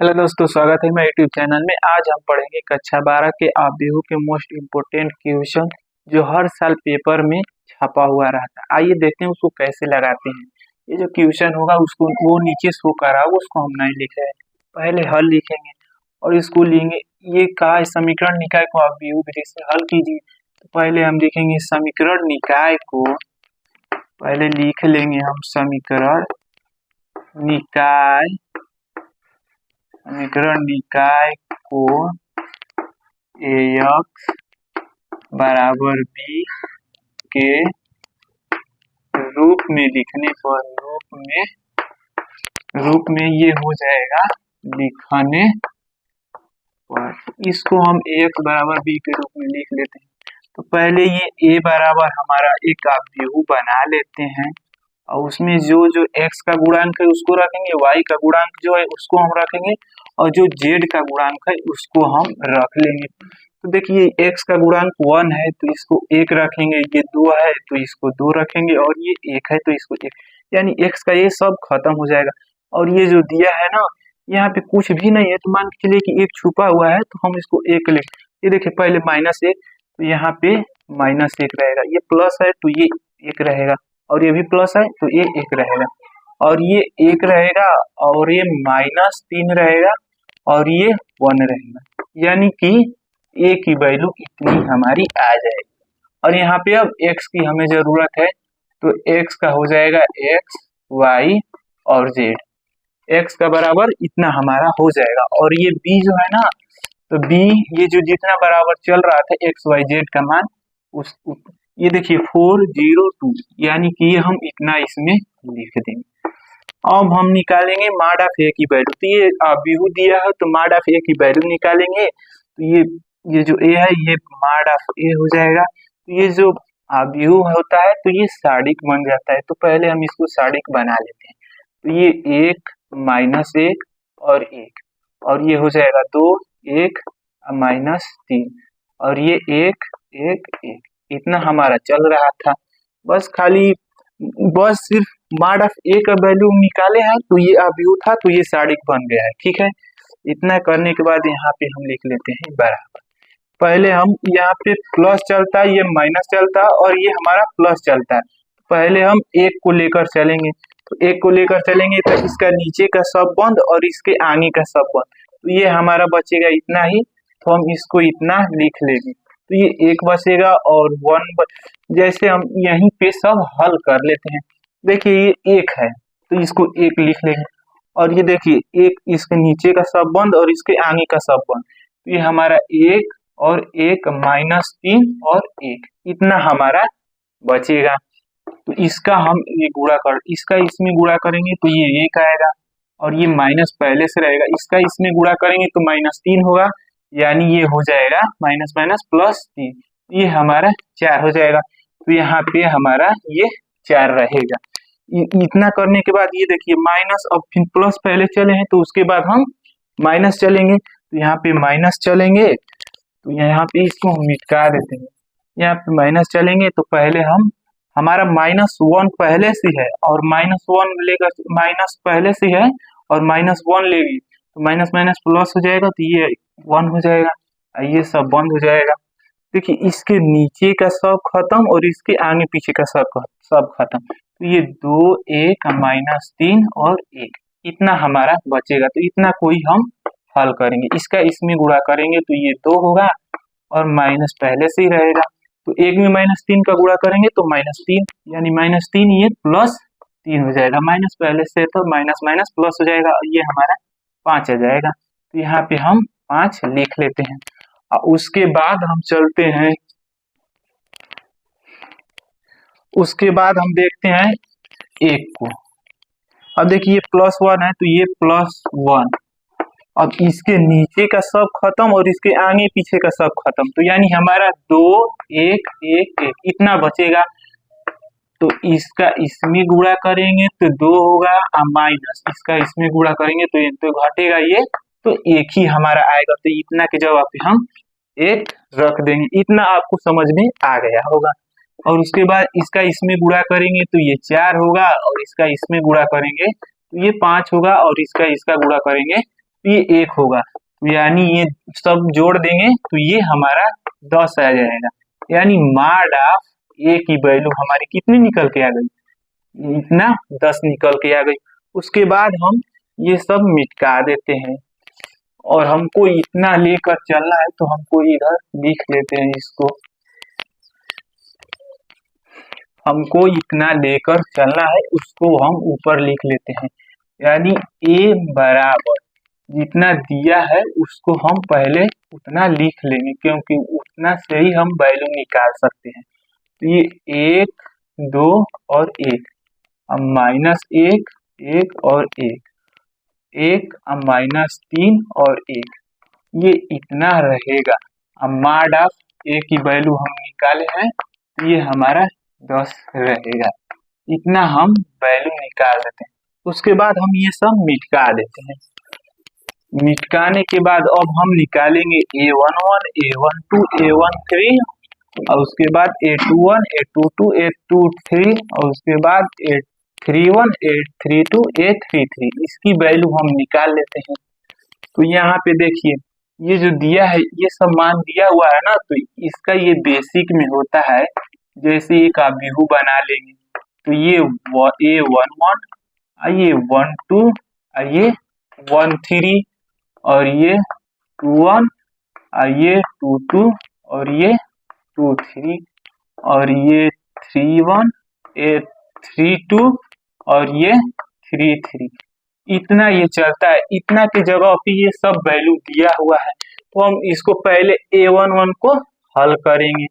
Hello दोस्तों, स्वागत है मेरे यूट्यूब चैनल में। आज हम पढ़ेंगे कक्षा 12 के अवयवों के मोस्ट इम्पोर्टेंट क्वेश्चन जो हर साल पेपर में छपा हुआ रहता है। आइए देखते हैं उसको कैसे लगाते हैं। ये जो क्वेश्चन होगा उसको वो नीचे शो करा होगा, उसको हम नहीं लिख रहे हैं। पहले हल लिखेंगे और इसको लेंगे। ये कहा है समीकरण निकाय को अवयव विधि से हल कीजिए। तो पहले हम लिखेंगे समीकरण निकाय को, पहले लिख लेंगे हम समीकरण निकाय को AX बराबर B के रूप में लिखने पर रूप में ये हो जाएगा लिखने पर। इसको हम AX बराबर B के रूप में लिख लेते हैं। तो पहले ये A बराबर हमारा एक अवयव बना लेते हैं और उसमें जो जो x का गुणांक है उसको रखेंगे, y का गुणांक जो है उसको हम रखेंगे और जो z का गुणांक है उसको हम रख लेंगे। तो देखिए x का गुणांक 1 है तो इसको 1 रखेंगे, ये 2 है तो इसको 2 रखेंगे और ये 1 है तो इसको 1, यानी x का ये सब खत्म हो जाएगा। और ये जो दिया है ना, यहाँ पे कुछ भी नहीं है तो मान के चलिए कि 1 छुपा हुआ है तो हम इसको 1 लिख। ये देखिए पहले -1 तो यहाँ पे -1 रहेगा, ये प्लस है तो ये 1 रहेगा और ये भी प्लस है तो ये 1 रहेगा और ये 1 रहेगा और ये -3 रहेगा और ये 1 रहेगा, यानी कि a की वैल्यू इतनी हमारी आ जाएगी। और यहाँ पे अब x की हमें जरूरत है तो x का हो जाएगा x, y और z। x का बराबर इतना हमारा हो जाएगा और ये b जो है ना, तो b ये जो जितना बराबर चल रहा था x, y, z का मान ये देखिए 402, यानी कि ये हम इतना इसमें लिख देंगे। अब हम निकालेंगे मॉड ऑफ a की वैल्यू। तो ये अवयव दिया है तो मॉड ऑफ a की वैल्यू निकालेंगे। तो ये जो a है ये मॉड ऑफ a हो जाएगा। तो ये जो अवयव होता है तो ये सादिक बन जाता है। तो पहले हम इसको सादिक बना लेते हैं। तो ये 1 -1 और 1 और ये हो जाएगा 2 1 -3 और ये 1 1 1, इतना हमारा चल रहा था। बस सिर्फ मॉड ऑफ a का वैल्यू निकाले हैं तो ये अवयव था तो ये सादिक बन गया है। ठीक है, इतना करने के बाद यहाँ पे हम लिख लेते हैं बराबर। पहले हम यहाँ पे प्लस चलता है, ये माइनस चलता है और ये हमारा प्लस चलता है। पहले हम 1 को लेकर चलेंगे, तो 1 को लेकर चलेंगे तो इसका नीचे का सब बंद और इसके आगे का सब बंद, तो ये हमारा बचेगा इतना ही, तो हम इसको इतना लिख लेंगे। तो ये 1 बचेगा और 1 जैसे हम यहीं पे सब हल कर लेते हैं। देखिए ये 1 है तो इसको 1 लिख लेंगे और ये देखिए 1 इसके नीचे का सब बंद और इसके आगे का सब बंद, तो ये हमारा 1 और 1 -3 और 1, इतना हमारा बचेगा। तो इसका हम ये इसका इसमें गुणा करेंगे तो ये 1 आएगा और ये माइनस पहले से रहेगा, इसका इसमें गुणा करेंगे तो -3 होगा, यानी ये हो जाएगा माइनस +3, ये हमारा 4 हो जाएगा। तो यहाँ पे हमारा ये 4 रहेगा। इतना करने के बाद ये देखिए माइनस, अब फिर प्लस पहले चले हैं तो उसके बाद हम माइनस चलेंगे, तो यहाँ पे माइनस चलेंगे तो यहाँ पे इसको हम मिटा देते हैं। यहाँ पे माइनस चलेंगे तो पहले हमारा -1 पहले से है और -1 लेकर माइनस पहले से है और -1 लेगी तो माइनस माइनस प्लस हो जाएगा तो ये 1 हो जाएगा, ये सब बंद हो जाएगा। देखिए इसके नीचे का सब खत्म और इसके आगे पीछे का सब खत्म, तो ये 2 1 -3 और 1, इतना हमारा बचेगा। तो इतना कोई हम हल करेंगे, इसका इसमें गुणा करेंगे तो ये 2 होगा और माइनस पहले से ही रहेगा, तो 1 में -3 का गुणा करेंगे तो -3, यानी -3 ये +3 हो जाएगा। माइनस पहले से तो माइनस माइनस प्लस हो जाएगा और ये हमारा 5 आ जाएगा। तो यहाँ पे हम 5 लिख लेते हैं और उसके बाद हम चलते हैं, उसके बाद हम देखते हैं 1 को। अब देखिए +1 है तो ये +1, अब इसके नीचे का सब खत्म और इसके आगे पीछे का सब खत्म, तो यानी हमारा 2 1 1 1 इतना बचेगा। तो इसका इसमें गुणा करेंगे तो 2 होगा और माइनस इसका इसमें गुणा करेंगे तो ये तो घटेगा, ये तो 1 ही हमारा आएगा। तो इतना के जवाब पे हम 1 रख देंगे। इतना आपको समझ में आ गया होगा। और उसके बाद इसका इसमें गुणा करेंगे तो ये 4 होगा और इसका इसमें गुणा करेंगे तो ये 5 होगा और इसका गुणा करेंगे तो ये 1 होगा, तो यानी ये सब जोड़ देंगे तो ये हमारा 10 आ जाएगा। यानी मॉड ऑफ ए की वैल्यू हमारी कितनी निकल के आ गई, इतना 10 निकल के आ गई। उसके बाद हम ये सब मिटा देते हैं और हमको इतना लेकर चलना है तो हमको इधर लिख लेते हैं इसको, हमको इतना लेकर चलना है उसको हम ऊपर लिख लेते हैं। यानी ए बराबर जितना दिया है उसको हम पहले उतना लिख लेंगे क्योंकि उतना से ही हम वैल्यू निकाल सकते हैं। तो ये 1 2 और 1, अब -1 1 और 1 1, अब -3 और 1, ये इतना रहेगा। अब मॉड ऑफ ए की वैल्यू हम निकाले हैं तो ये हमारा 10 रहेगा। इतना हम वैल्यू निकाल देते हैं। उसके बाद हम ये सब मिटा देते हैं। मिटाने के बाद अब हम निकालेंगे A11 A12 A13 और उसके बाद A21 A22 A23 और उसके बाद A31 A32 A33, इसकी वैल्यू हम निकाल लेते हैं। तो यहाँ पे देखिए ये जो दिया है ये सब मान दिया हुआ है ना, तो इसका ये बेसिक में होता है। जैसे एक आप व्यू बना लेंगे तो ये A11 ये 12 ये 13 और ये 21 ये 22 और ये 23 और ये 31 ये 32 और ये 33, इतना ये चलता है। इतना की जगह पे ये सब वैल्यू दिया हुआ है तो हम इसको पहले A11 को हल करेंगे।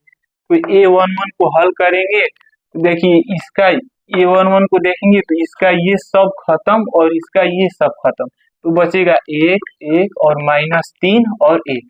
तो A11 को हल करेंगे तो देखिए इसका A11 को देखेंगे तो इसका ये सब खत्म और इसका ये सब खत्म, तो बचेगा 1 1 और -3 और 1।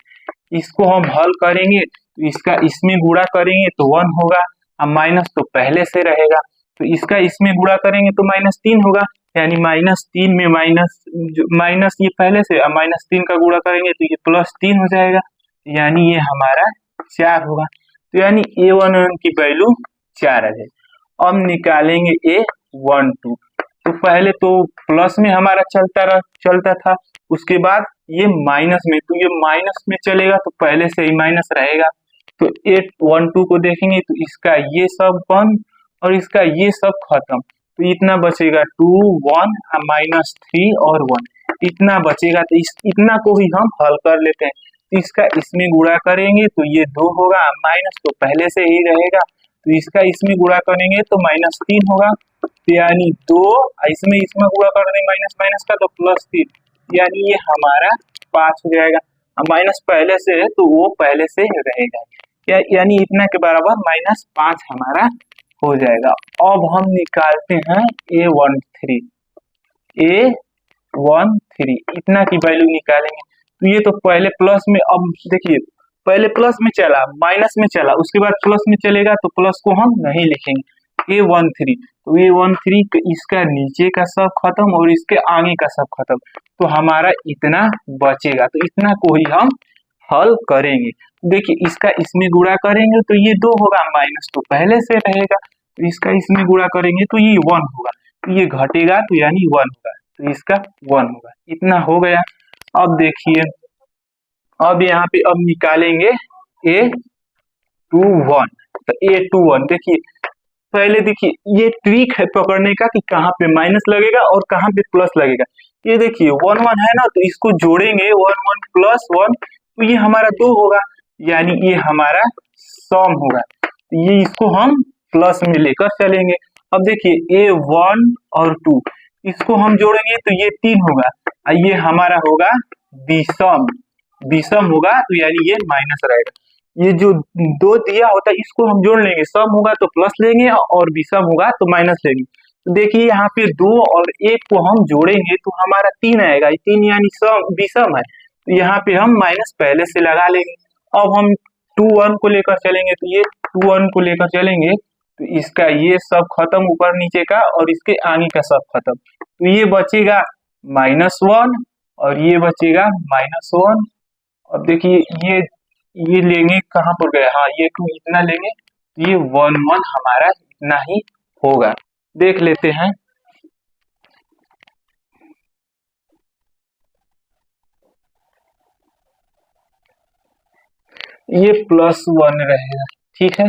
इसको हम हल करेंगे तो इसका इसमें गुणा करेंगे तो 1 होगा, अब माइनस तो पहले से रहेगा तो इसका इसमें गुणा करेंगे तो -3 होगा, यानी -3 में माइनस ये पहले से, अब -3 का गुणा करेंगे तो ये +3 हो जाएगा, यानी ये हमारा 4 होगा। तो यानी A11 की वैल्यू 4 आ जाएगी। अब निकालेंगे A12, तो पहले तो प्लस में हमारा चलता था, उसके बाद ये माइनस में, तो ये माइनस में चलेगा तो पहले से ही माइनस रहेगा। तो A12 को देखेंगे तो इसका ये सब 1 और इसका ये सब खत्म, तो इतना बचेगा 2 1 -3 और 1, इतना बचेगा। तो इतना को ही हम हल कर लेते हैं। तो इसका इसमें गुणा करेंगे तो ये 2 होगा, माइनस तो पहले से ही रहेगा तो इसका इसमें गुणा करेंगे तो -3 होगा, तो यानी 2 इसमें गुणा कर देंगे माइनस माइनस का तो +3, यानी ये हमारा 5 हो जाएगा। अब माइनस पहले से है तो वो पहले से रहेगा, यानी इतना के बराबर -5 हमारा हो जाएगा। अब हम निकालते हैं A13 इतना की वैल्यू निकालेंगे। तो ये तो पहले प्लस में, अब देखिए पहले प्लस में चला, माइनस में चला, उसके बाद प्लस में चलेगा तो प्लस को हम नहीं लिखेंगे। A13, तो A13 इसका नीचे का सब खत्म और इसके आगे का सब खत्म, तो हमारा इतना बचेगा। तो इतना को ही हम हल करेंगे। देखिए इसका इसमें गुणा करेंगे तो ये 2 होगा, माइनस तो पहले से रहेगा, तो इसका इसमें गुणा करेंगे तो ये 1 होगा, तो ये घटेगा तो यानी 1 होगा, तो इसका 1 होगा। इतना हो गया। अब देखिए अब यहाँ पे अब निकालेंगे A21, तो A21 देखिए पहले देखिए ये ट्रिक है पकड़ने का कि कहाँ पे माइनस लगेगा और कहाँ पे प्लस लगेगा। ये देखिए 1 1 है ना, तो इसको जोड़ेंगे 1 1 + 1 तो ये हमारा 2 होगा, यानी ये हमारा सम होगा, तो ये इसको हम प्लस में लेकर चलेंगे। अब देखिए A1 और 2 इसको हम जोड़ेंगे तो ये 3 होगा, ये हमारा होगा विषम होगा, तो यानी ये माइनस रहेगा। ये जो 2 दिया होता है इसको हम जोड़ लेंगे, सम होगा तो प्लस लेंगे और विषम होगा तो माइनस लेंगे। तो देखिए यहाँ पे 2 और 1 को हम जोड़ेंगे तो हमारा 3 आएगा, 3 यानी विषम है, तो यहाँ पे हम माइनस पहले से लगा लेंगे। अब हम 2 1 को लेकर चलेंगे, तो ये 2 1 को लेकर चलेंगे तो इसका ये सब खत्म ऊपर नीचे का और इसके आगे का सब खत्म, तो ये बचेगा -1 और ये बचेगा -1। अब देखिए ये लेंगे कहाँ पर गया, हाँ ये 2 इतना लेंगे, ये 1 1 हमारा इतना ही होगा। देख लेते हैं। ये +1 रहेगा। ठीक है,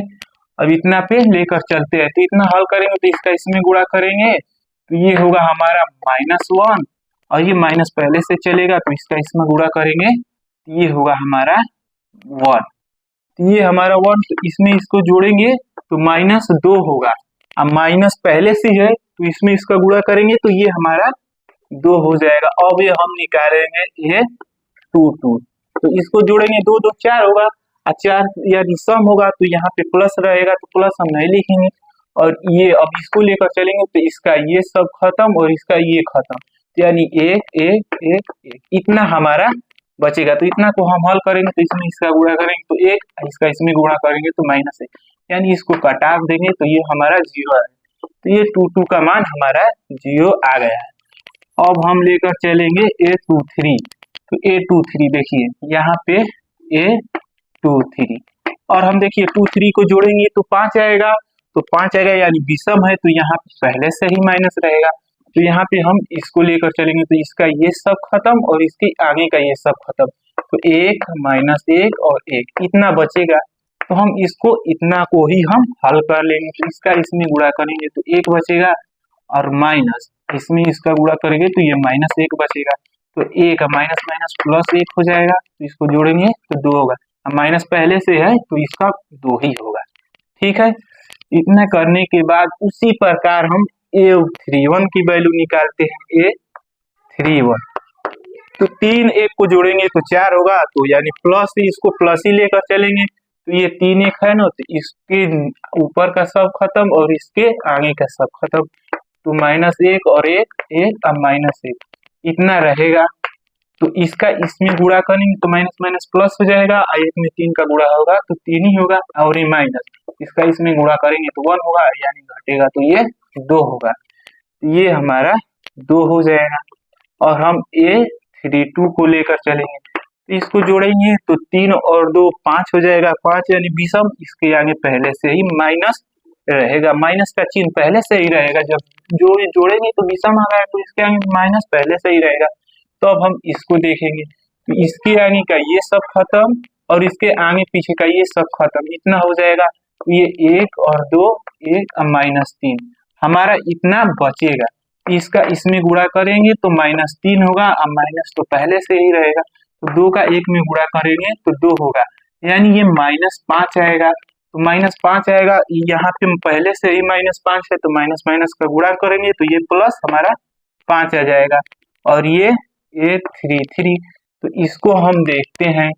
अब इतना पे लेकर चलते हैं, तो इतना हल करेंगे तो इसका इसमें गुणा करेंगे तो ये होगा हमारा -1, और ये माइनस पहले से चलेगा तो इसका इसमें गुणा करेंगे तो ये होगा हमारा 1। तो ये हमारा 1, तो इसमें इसको जोड़ेंगे तो -2 होगा। अब माइनस पहले से है तो इसमें इसका गुणा करेंगे तो ये हमारा 2 हो जाएगा। अब ये हम निकालेंगे ये 2 तो इसको जोड़ेंगे 2 2 4 होगा, और 4 यानी सम होगा तो यहाँ पे प्लस रहेगा तो प्लस हम नहीं लिखेंगे। और ये अब इसको लेकर चलेंगे तो इसका ये सब खत्म और इसका ये खत्म, यानी 1 1 1 1 इतना हमारा बचेगा। तो इतना को हम हल करेंगे तो इसमें इसका गुणा करेंगे तो 1, इसका इसमें गुणा करेंगे तो -1, यानी इसको कटाव देंगे तो ये हमारा 0 है। तो ये 2 का मान हमारा 0 आ गया है। अब हम लेकर चलेंगे A23, तो A23 देखिए यहाँ पे A23, और हम देखिए 23 को जोड़ेंगे तो 5 आएगा, तो 5 आएगा यानी विषम है तो यहाँ पे पहले से ही माइनस रहेगा। तो यहाँ पे हम इसको लेकर चलेंगे तो इसका ये सब खत्म और इसके आगे का ये सब खत्म, तो 1 -1 और 1 इतना बचेगा। तो हम इसको इतना को ही हम हल कर लेंगे, तो इसका इसमें गुणा करेंगे तो 1 बचेगा, और माइनस इसमें इसका गुणा करेंगे तो ये -1 बचेगा। तो 1 माइनस माइनस +1 हो जाएगा, तो इसको जोड़ेंगे तो 2 होगा। माइनस पहले से है तो इसका 2 ही होगा। ठीक है, इतना करने के बाद उसी प्रकार हम A31 की वैल्यू निकालते हैं। A31 तो 3 1 को जोड़ेंगे तो 4 होगा, तो यानी प्लस इसको प्लस ही लेकर चलेंगे तो ये 3 1 है ना, तो इसके ऊपर का सब खत्म और इसके आगे का सब खत्म, तो -1 और 1 1 अब -1 इतना रहेगा। तो इसका इसमें गुणा करेंगे तो माइनस माइनस प्लस हो जाएगा, और 1 में 3 का गुणा होगा तो 3 ही होगा, और ये माइनस इसका इसमें गुणा करेंगे तो 1 होगा, यानी घटेगा तो ये 2 होगा। ये हमारा 2 हो जाएगा। और हम A32 को लेकर चलेंगे तो इसको जोड़ेंगे तो 3 और 2 5 हो जाएगा, 5 यानी विषम, इसके आगे पहले से ही माइनस रहेगा, माइनस का चिन्ह पहले से ही रहेगा। जब जोड़ेंगे तो विषम आ रहा है तो इसके आगे माइनस पहले से ही रहेगा। तो अब हम इसको देखेंगे तो इसके आगे का ये सब खत्म और इसके आगे पीछे का ये सब खत्म, इतना हो जाएगा। तो ये 1 और 2 1 और -3 हमारा इतना बचेगा। इसका इसमें गुणा करेंगे तो -3 होगा, और माइनस तो पहले से ही रहेगा, तो 2 का 1 में गुणा करेंगे तो 2 होगा, यानी ये -5 आएगा। तो -5 आएगा, यहाँ पे पहले से ही -5 है तो माइनस माइनस का गुणा करेंगे तो ये प्लस हमारा 5 आ जाएगा। और ये A33 तो इसको हम देखते हैं,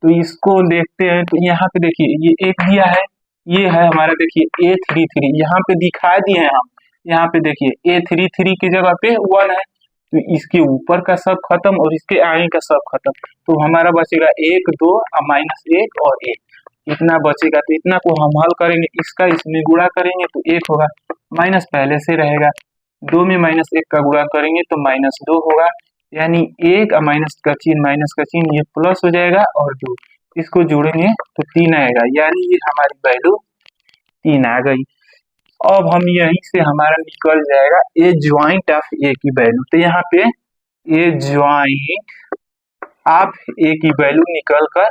तो इसको देखते हैं तो यहाँ पे देखिए ये 1 दिया है, ये है हमारा देखिए A33, यहाँ पे दिखा दिए हैं हम, यहाँ पे देखिए A33 की जगह पे 1 है, तो इसके ऊपर का सब खत्म और इसके आगे का सब खत्म, तो हमारा बचेगा 1 2 -1 और 1 इतना बचेगा। तो इतना को हम हल करेंगे, इसका इसमें गुणा करेंगे तो 1 होगा, माइनस पहले से रहेगा, 2 में -1 का गुणा करेंगे तो -2 होगा, यानी 1 माइनस का चिन्ह ये प्लस हो जाएगा, और 2 इसको जोड़ेंगे तो 3 आएगा, यानी ये हमारी वैल्यू 3 आ गई। अब हम यहीं से हमारा निकल जाएगा ए ज्वाइंट ऑफ ए की वैल्यू, तो यहाँ पे ए ज्वाइंट ऑफ ए की वैल्यू निकल कर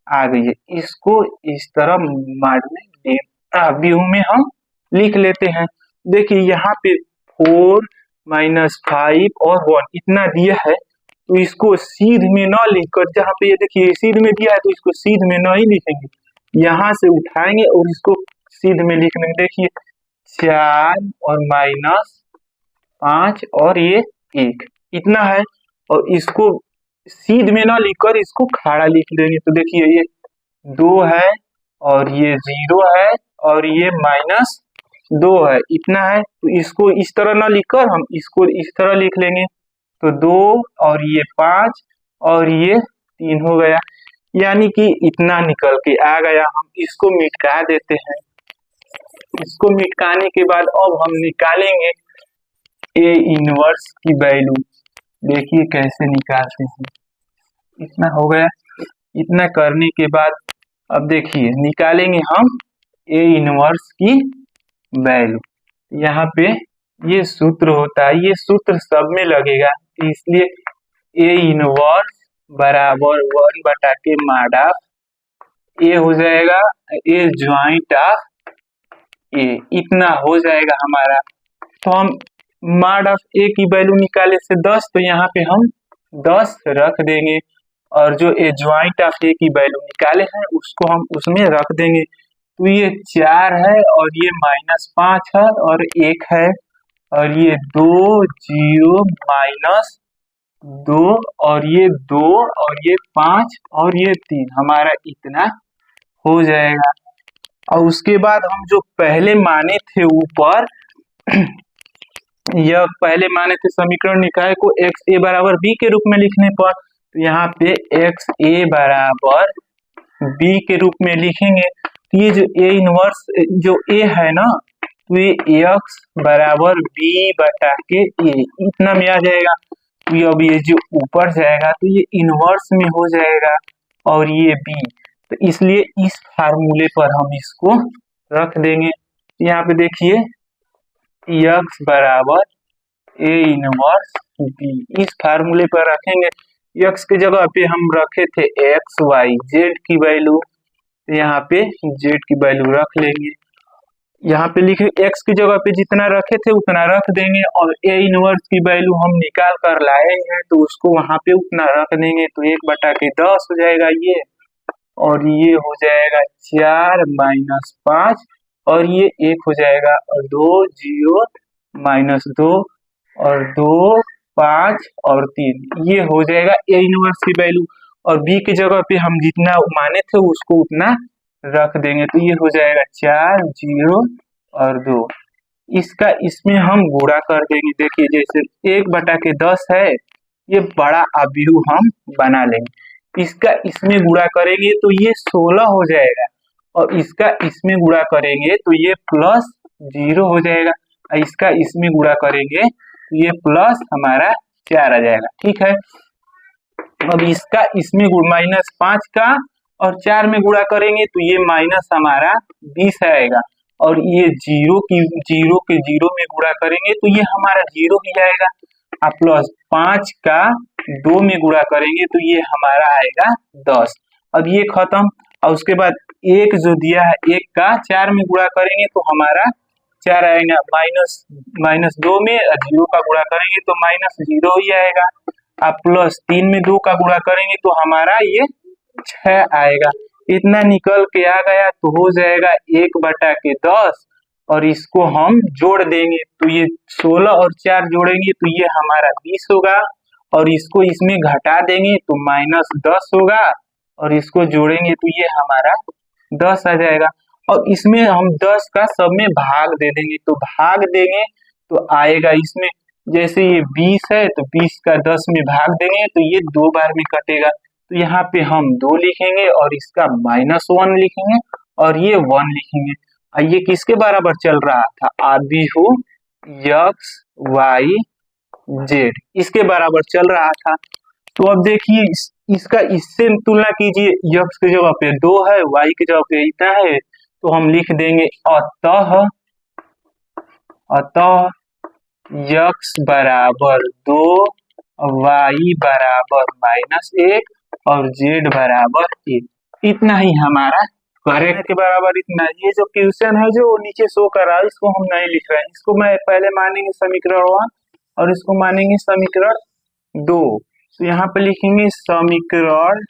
आ गई है। इसको इस तरह व्यू में हम लिख लेते हैं। देखिए यहाँ पे 4 -5 और 1 इतना दिया है, तो इसको सीध में न लिखकर, जहाँ पे ये देखिए सीध में दिया है तो इसको सीध में न ही लिखेंगे, यहाँ से उठाएंगे और इसको सीध में लिख लेंगे। देखिए 4 और -5 और ये 1 इतना है, और इसको सीध में न लिखकर इसको खड़ा लिख लेंगे। तो देखिए ये 2 है और ये 0 है और ये -2 है, इतना है। तो इसको इस तरह न लिखकर हम इसको इस तरह लिख लेंगे, तो 2 और ये 5 और ये 3 हो गया, यानी कि इतना निकल के आ गया। हम इसको मिटा देते हैं। इसको मिटाने के बाद अब हम निकालेंगे ए इनवर्स की वैल्यू। देखिए कैसे निकालते हैं। इतना हो गया। इतना करने के बाद अब देखिए निकालेंगे हम ए इनवर्स की वैल्यू। यहाँ पे ये सूत्र होता है, ये सूत्र सब में लगेगा, इसलिए ए इनवर्स बराबर 1/के मॉड ऑफ ए हो जाएगा, ए ज्वाइंट ऑफ ए, इतना हो जाएगा हमारा। तो हम मॉड ऑफ ए की वैल्यू निकाले से 10, तो यहाँ पे हम 10 रख देंगे, और जो ए ज्वाइंट ऑफ ए की वैल्यू निकाले हैं उसको हम उसमें रख देंगे। तो ये 4 है और ये -5 है और 1 है, और ये 2 0 -2 और ये 2 और ये 5 और ये 3, हमारा इतना हो जाएगा। और उसके बाद हम जो पहले माने थे ऊपर यह पहले माने थे समीकरण निकाय को एक्स ए बराबर बी के रूप में लिखने पर, तो यहाँ पे एक्स ए बराबर बी के रूप में लिखेंगे। तो ये जो ए इनवर्स जो ए है ना, तो ये एक्स बराबर बी बटा के ए, इतना में आ जाएगा। तो अब ये जो ऊपर जाएगा तो ये इनवर्स में हो जाएगा और ये बी, तो इसलिए इस फार्मूले पर हम इसको रख देंगे। यहाँ पे देखिए एक्स बराबर ए इनवर्स बी, इस फार्मूले पर रखेंगे। एक्स की जगह पे हम रखे थे एक्स वाई जेड की वैल्यू, तो यहाँ पे जेड की वैल्यू रख लेंगे। यहाँ पे लिखे एक्स की जगह पे जितना रखे थे उतना रख देंगे, और ए इनवर्स की वैल्यू हम निकाल कर लाए हैं तो उसको वहां पे उतना रख देंगे। तो 1/10 हो जाएगा ये, और ये हो जाएगा 4 -5 और ये 1 हो जाएगा, और 2 0 -2 और 2 5 और 3, ये हो जाएगा ए इनवर्स की वैल्यू। और बी की जगह पे हम जितना माने थे उसको उतना रख देंगे, तो ये हो जाएगा 4 0 और 2। इसका इसमें हम गुणा कर देंगे। देखिए जैसे 1/10 है, ये बड़ा अवयव हम बना लेंगे। इसका इसमें गुणा करेंगे तो ये 16 हो जाएगा, और इसका इसमें गुणा करेंगे तो ये +0 हो जाएगा, और इसका इसमें गुणा करेंगे तो ये प्लस हमारा 4 आ जाएगा। ठीक है, अब इसका इसमें -5 का और 4 में गुणा करेंगे तो ये माइनस हमारा 20 आएगा, और ये 0 के 0 में गुणा करेंगे तो ये हमारा 0 ही आएगा, और +5 का 2 में गुणा करेंगे तो ये हमारा आएगा 10। अब ये खत्म, और उसके बाद 1 जो दिया है 1 का 4 में गुणा करेंगे तो हमारा 4 आएगा, -2 में 0 का गुणा करेंगे तो -0 ही आएगा, अब +3 में 2 का गुणा करेंगे तो हमारा ये 6 आएगा। इतना निकल के आ गया तो हो जाएगा 1/10, और इसको हम जोड़ देंगे तो ये 16 और 4 जोड़ेंगे तो ये हमारा 20 होगा, और इसको इसमें घटा देंगे तो -10 होगा, और इसको जोड़ेंगे तो ये हमारा 10 आ जाएगा। और इसमें हम 10 का सब में भाग दे देंगे, तो भाग देंगे तो आएगा इसमें, जैसे ये 20 है तो 20 का 10 में भाग देंगे तो ये 2 बार में कटेगा, तो यहाँ पे हम 2 लिखेंगे और इसका -1 लिखेंगे और ये 1 लिखेंगे। ये किसके बराबर चल रहा था? अवयव एक्स वाई जेड, इसके बराबर चल रहा था। तो अब देखिए इसका इससे तुलना कीजिए, एक्स की जगह पे 2 है, वाई की जगह पे इतना है, तो हम लिख देंगे अतः एक्स बराबर 2, वाई बराबर -1 और जेड बराबर 1। इतना ही हमारा करेक्ट के बराबर इतना। ये जो क्वेश्चन है जो नीचे शो कर रहा है इसको हम नहीं लिख रहे हैं, इसको मैं पहले मानेंगे समीकरण 1 और इसको मानेंगे समीकरण 2। तो यहाँ पे लिखेंगे समीकरण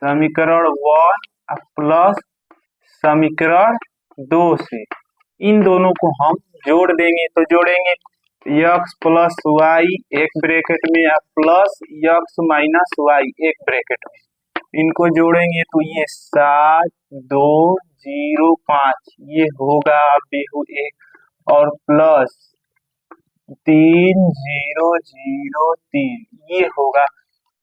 1 प्लस समीकरण 2 से इन दोनों को हम जोड़ देंगे, तो जोड़ेंगे x + y एक ब्रैकेट में प्लस x - y एक ब्रैकेट में, इनको जोड़ेंगे तो ये 7 2 0 5 ये होगा बेहू 1, और प्लस 3 0 0 3 ये होगा।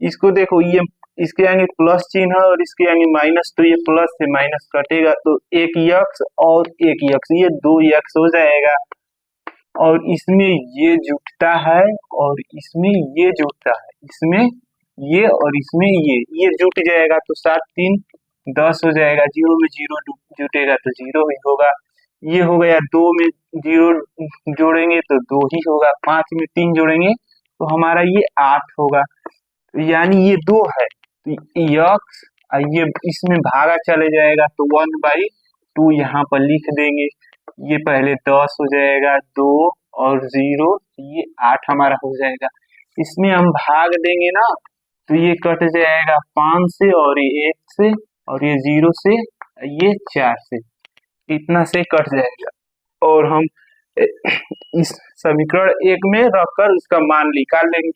इसको देखो ये इसके आगे प्लस चिन्ह है और इसके आगे माइनस, तो ये प्लस से माइनस कटेगा तो एक x और एक x, ये 2x हो जाएगा, और इसमें ये जुटता है और इसमें ये जुटता है, इसमें ये और इसमें ये जुट जाएगा तो 7 3 10 हो जाएगा, 0 में 0 जुटेगा तो 0 ही होगा। ये हो गया, 2 में 0 जोड़ेंगे तो 2 ही होगा, 5 में 3 जोड़ेंगे तो हमारा ये 8 होगा, यानी ये 2 है तो x ये इसमें भागा चले जाएगा तो 1/2 यहाँ पर लिख देंगे। ये पहले 10 हो जाएगा, 2 और 0, ये 8 हमारा हो जाएगा। इसमें हम भाग देंगे ना तो ये कट जाएगा 5 से और ये 1 से और ये 0 से, ये 4 से, इतना से कट जाएगा। और हम इस समीकरण 1 में रखकर उसका मान निकाल लेंगे।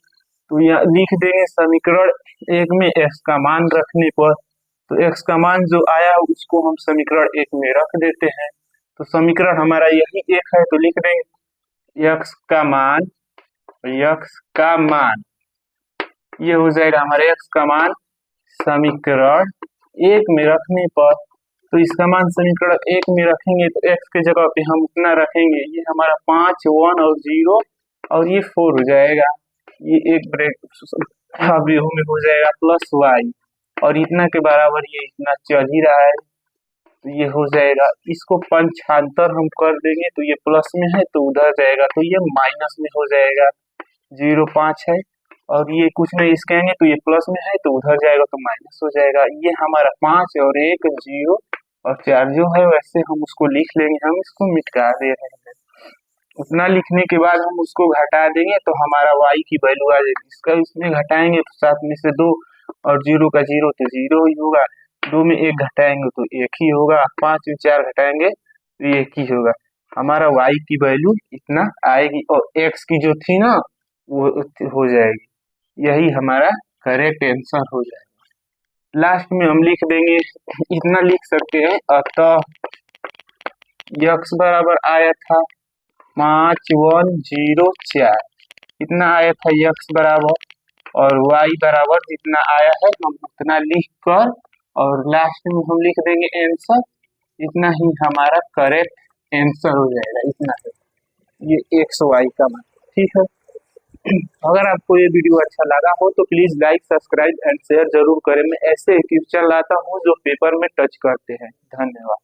तो यहाँ लिख देंगे समीकरण 1 में x का मान रखने पर, तो x का मान जो आया उसको हम समीकरण 1 में रख देते हैं। तो समीकरण हमारा यही 1 है, तो लिख देंगे x का मान, ये हो जाएगा हमारे x का मान समीकरण 1 में रखने पर। तो इसका मान समीकरण 1 में रखेंगे तो x के जगह पे हम उतना रखेंगे, ये हमारा 5, 1 और 0 और ये 4 हो जाएगा। ये एक ब्रेक अवयव में हो जाएगा प्लस y, और इतना के बराबर ये इतना चल ही रहा है तो ये हो जाएगा। इसको पंचांतर हम कर देंगे तो ये प्लस में है तो उधर जाएगा तो ये माइनस में हो जाएगा। 0, 5 है और ये कुछ नहीं इसकेंगे तो ये प्लस में है तो उधर जाएगा तो माइनस हो जाएगा। ये हमारा 5 और 1, 0 और 4 जो है वैसे हम उसको लिख लेंगे, हम इसको मिटा दे रहे हैं। उतना लिखने के बाद हम उसको घटा देंगे तो हमारा y की वैल्यू आ जाएगी। इसका इसमें घटाएंगे तो 7 में से 2 और 0 का 0 तो 0 ही होगा, 2 में 1 घटाएंगे तो 1 ही होगा, 5 में 4 घटाएंगे तो 1 ही होगा। हमारा y की वैल्यू इतना आएगी और x की जो थी ना वो हो जाएगी। यही हमारा करेक्ट आंसर हो जाएगा। लास्ट में हम लिख देंगे, इतना लिख सकते हैं, अतः x बराबर आया था 5, 1, 0, 4, इतना आया था x बराबर, और y बराबर जितना आया है हम उतना लिख कर और लास्ट में हम लिख देंगे आंसर। इतना ही हमारा करेक्ट आंसर हो जाएगा, इतना है ये x y का मान। ठीक है, अगर आपको ये वीडियो अच्छा लगा हो तो please like, subscribe and share जरूर करें। मैं ऐसे ट्यूटोरियल लाता हूँ जो पेपर में टच करते हैं। धन्यवाद।